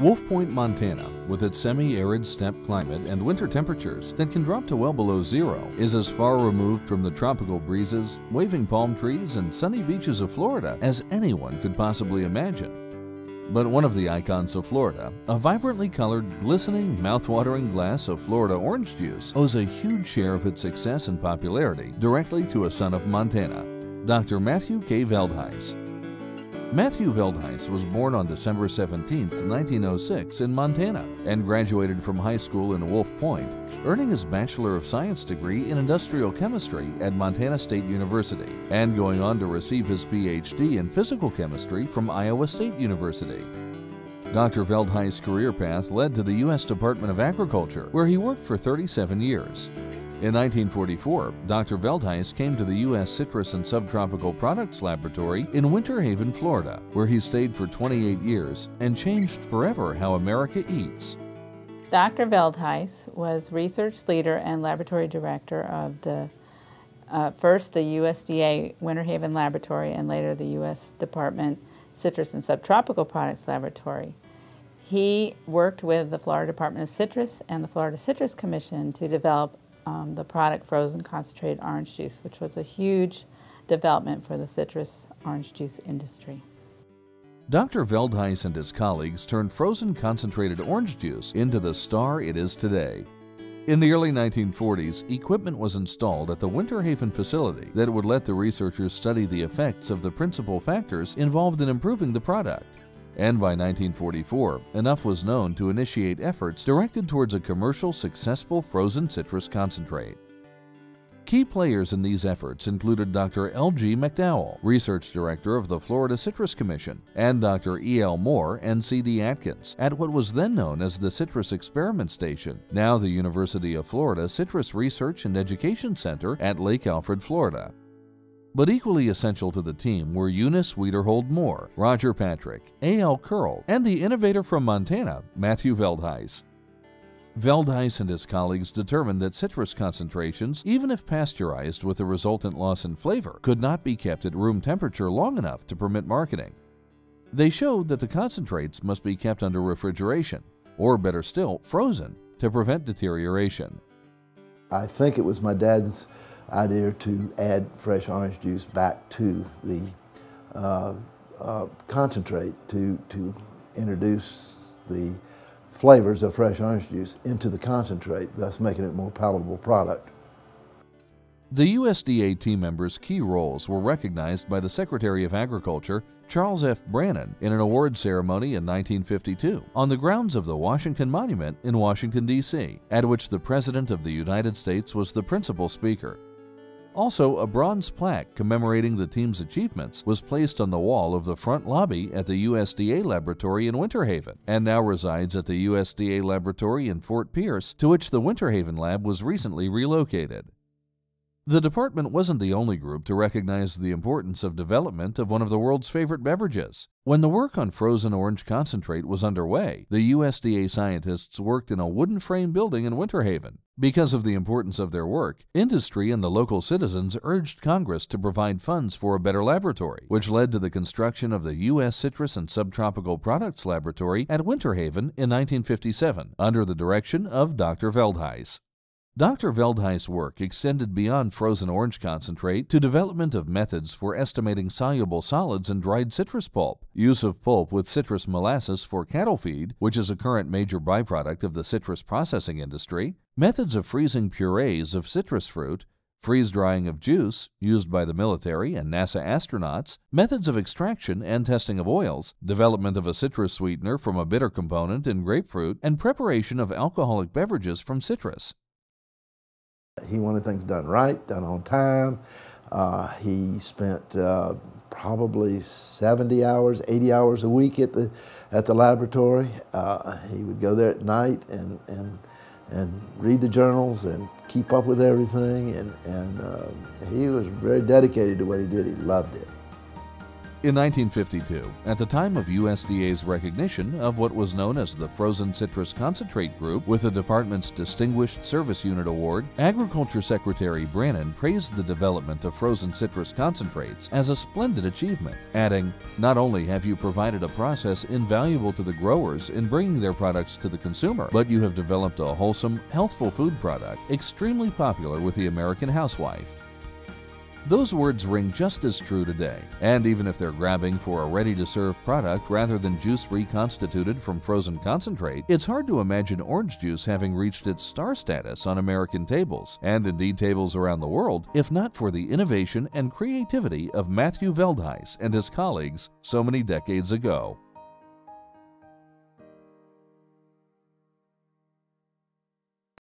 Wolf Point, Montana, with its semi-arid steppe climate and winter temperatures that can drop to well below zero, is as far removed from the tropical breezes, waving palm trees, and sunny beaches of Florida as anyone could possibly imagine. But one of the icons of Florida, a vibrantly colored, glistening, mouth-watering glass of Florida orange juice, owes a huge share of its success and popularity directly to a son of Montana, Dr. Matthew K. Veldhuis. Matthew Veldhuis was born on December 17, 1906 in Montana and graduated from high school in Wolf Point, earning his Bachelor of Science degree in Industrial Chemistry at Montana State University and going on to receive his PhD in Physical Chemistry from Iowa State University. Dr. Veldhuis' career path led to the U.S. Department of Agriculture, where he worked for 37 years. In 1944, Dr. Veldhuis came to the U.S. Citrus and Subtropical Products Laboratory in Winter Haven, Florida, where he stayed for 28 years and changed forever how America eats. Dr. Veldhuis was research leader and laboratory director of first the USDA Winter Haven Laboratory and later the U.S. Department Citrus and Subtropical Products Laboratory. He worked with the Florida Department of Citrus and the Florida Citrus Commission to develop the product frozen concentrated orange juice, which was a huge development for the citrus orange juice industry. Dr. Veldhuis and his colleagues turned frozen concentrated orange juice into the star it is today. In the early 1940s, equipment was installed at the Winter Haven facility that would let the researchers study the effects of the principal factors involved in improving the product. And by 1944, enough was known to initiate efforts directed towards a commercial successful frozen citrus concentrate. Key players in these efforts included Dr. L.G. McDowell, Research Director of the Florida Citrus Commission, and Dr. E.L. Moore and C.D. Atkins at what was then known as the Citrus Experiment Station, now the University of Florida Citrus Research and Education Center at Lake Alfred, Florida. But equally essential to the team were Eunice Wiederhold Moore, Roger Patrick, A.L. Curl, and the innovator from Montana, Matthew Veldhuis. Veldhuis and his colleagues determined that citrus concentrations, even if pasteurized with the resultant loss in flavor, could not be kept at room temperature long enough to permit marketing. They showed that the concentrates must be kept under refrigeration, or better still, frozen, to prevent deterioration. I think it was my dad's idea to add fresh orange juice back to the concentrate to introduce the flavors of fresh orange juice into the concentrate, thus making it a more palatable product. The USDA team members' key roles were recognized by the Secretary of Agriculture, Charles F. Brannan, in an award ceremony in 1952 on the grounds of the Washington Monument in Washington, D.C., at which the President of the United States was the principal speaker. Also, a bronze plaque commemorating the team's achievements was placed on the wall of the front lobby at the USDA laboratory in Winter Haven, and now resides at the USDA laboratory in Fort Pierce, to which the Winter Haven lab was recently relocated. The department wasn't the only group to recognize the importance of development of one of the world's favorite beverages. When the work on frozen orange concentrate was underway, the USDA scientists worked in a wooden frame building in Winter Haven. Because of the importance of their work, industry and the local citizens urged Congress to provide funds for a better laboratory, which led to the construction of the U.S. Citrus and Subtropical Products Laboratory at Winter Haven in 1957, under the direction of Dr. Veldhuis. Dr. Veldhuis' work extended beyond frozen orange concentrate to development of methods for estimating soluble solids in dried citrus pulp, use of pulp with citrus molasses for cattle feed, which is a current major byproduct of the citrus processing industry, methods of freezing purees of citrus fruit, freeze-drying of juice, used by the military and NASA astronauts, methods of extraction and testing of oils, development of a citrus sweetener from a bitter component in grapefruit, and preparation of alcoholic beverages from citrus. He wanted things done right, done on time. He spent probably 70 hours, 80 hours a week at the laboratory. He would go there at night and read the journals and keep up with everything. And he was very dedicated to what he did. He loved it. In 1952, at the time of USDA's recognition of what was known as the Frozen Citrus Concentrate Group with the department's Distinguished Service Unit Award, Agriculture Secretary Brannan praised the development of frozen citrus concentrates as a splendid achievement, adding, "Not only have you provided a process invaluable to the growers in bringing their products to the consumer, but you have developed a wholesome, healthful food product extremely popular with the American housewife." Those words ring just as true today, and even if they're grabbing for a ready-to-serve product rather than juice reconstituted from frozen concentrate, it's hard to imagine orange juice having reached its star status on American tables, and indeed tables around the world, if not for the innovation and creativity of Matthew Veldhuis and his colleagues so many decades ago.